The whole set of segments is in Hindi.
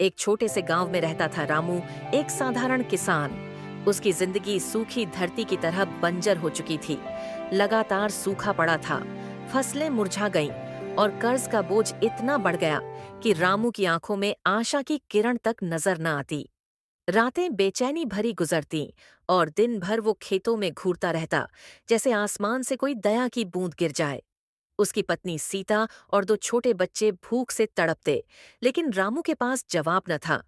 एक छोटे से गांव में रहता था रामू, एक साधारण किसान। उसकी जिंदगी सूखी धरती की तरह बंजर हो चुकी थी। लगातार सूखा पड़ा था, फसलें मुरझा गईं और कर्ज का बोझ इतना बढ़ गया कि रामू की आंखों में आशा की किरण तक नजर न आती। रातें बेचैनी भरी गुजरतीं और दिन भर वो खेतों में घूरता रहता, जैसे आसमान से कोई दया की बूंद गिर जाए। उसकी पत्नी सीता और दो छोटे बच्चे भूख से तड़पते, लेकिन रामू के पास जवाब न था।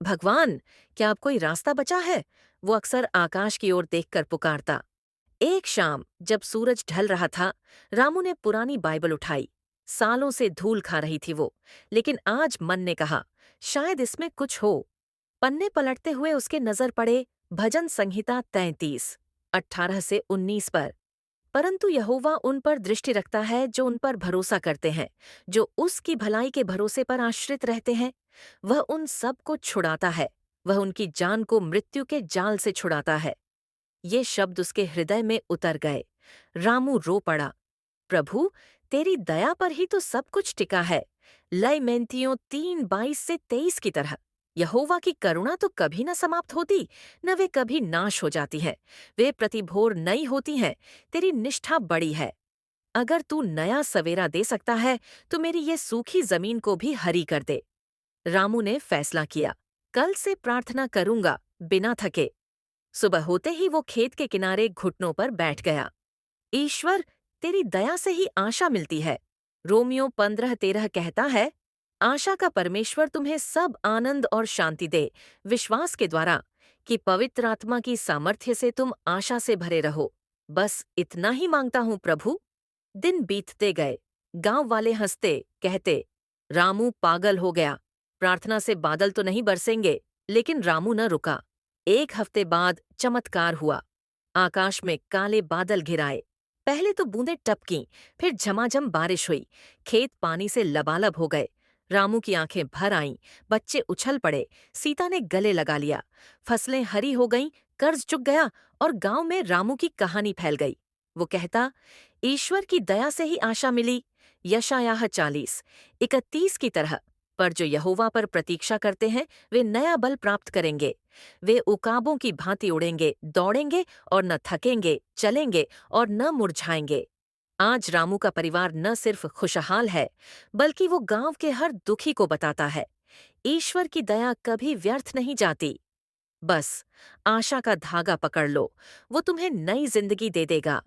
भगवान, क्या अब कोई रास्ता बचा है? वो अक्सर आकाश की ओर देखकर पुकारता। एक शाम जब सूरज ढल रहा था, रामू ने पुरानी बाइबल उठाई। सालों से धूल खा रही थी वो, लेकिन आज मन ने कहा, शायद इसमें कुछ हो। पन्ने पलटते हुए उसके नजर पड़े भजन संहिता 33, 18 से 19 पर। परंतु यहोवा उन पर दृष्टि रखता है जो उन पर भरोसा करते हैं, जो उसकी भलाई के भरोसे पर आश्रित रहते हैं। वह उन सब को छुड़ाता है, वह उनकी जान को मृत्यु के जाल से छुड़ाता है। ये शब्द उसके हृदय में उतर गए। रामू रो पड़ा। प्रभु, तेरी दया पर ही तो सब कुछ टिका है। लय मेंतियों 3:22 से 23 की तरह। यहोवा की करुणा तो कभी न समाप्त होती, न वे कभी नाश हो जाती हैं। वे प्रतिभोर नई होती हैं, तेरी निष्ठा बड़ी है। अगर तू नया सवेरा दे सकता है, तो मेरी ये सूखी जमीन को भी हरी कर दे। रामू ने फैसला किया, कल से प्रार्थना करूंगा, बिना थके। सुबह होते ही वो खेत के किनारे घुटनों पर बैठ गया। ईश्वर, तेरी दया से ही आशा मिलती है। रोमियो 15:13 कहता है, आशा का परमेश्वर तुम्हें सब आनंद और शांति दे, विश्वास के द्वारा, कि पवित्र आत्मा की सामर्थ्य से तुम आशा से भरे रहो। बस इतना ही मांगता हूँ प्रभु। दिन बीतते गए। गांव वाले हंसते, कहते, रामू पागल हो गया। प्रार्थना से बादल तो नहीं बरसेंगे। लेकिन रामू न रुका। एक हफ्ते बाद चमत्कार हुआ। आकाश में काले बादल घिर आए। पहले तो बूंदें टपकीं, फिर झमाझम बारिश हुई। खेत पानी से लबालब हो गए। रामू की आंखें भर आईं, बच्चे उछल पड़े, सीता ने गले लगा लिया। फसलें हरी हो गईं, कर्ज चुक गया और गांव में रामू की कहानी फैल गई। वो कहता, ईश्वर की दया से ही आशा मिली। यशायाह 40:31 की तरह। पर जो यहोवा पर प्रतीक्षा करते हैं, वे नया बल प्राप्त करेंगे। वे उकाबों की भांति उड़ेंगे, दौड़ेंगे और न थकेंगे, चलेंगे और न मुरझाएंगे। आज रामू का परिवार न सिर्फ खुशहाल है, बल्कि वो गांव के हर दुखी को बताता है, ईश्वर की दया कभी व्यर्थ नहीं जाती। बस आशा का धागा पकड़ लो, वो तुम्हें नई जिंदगी दे देगा।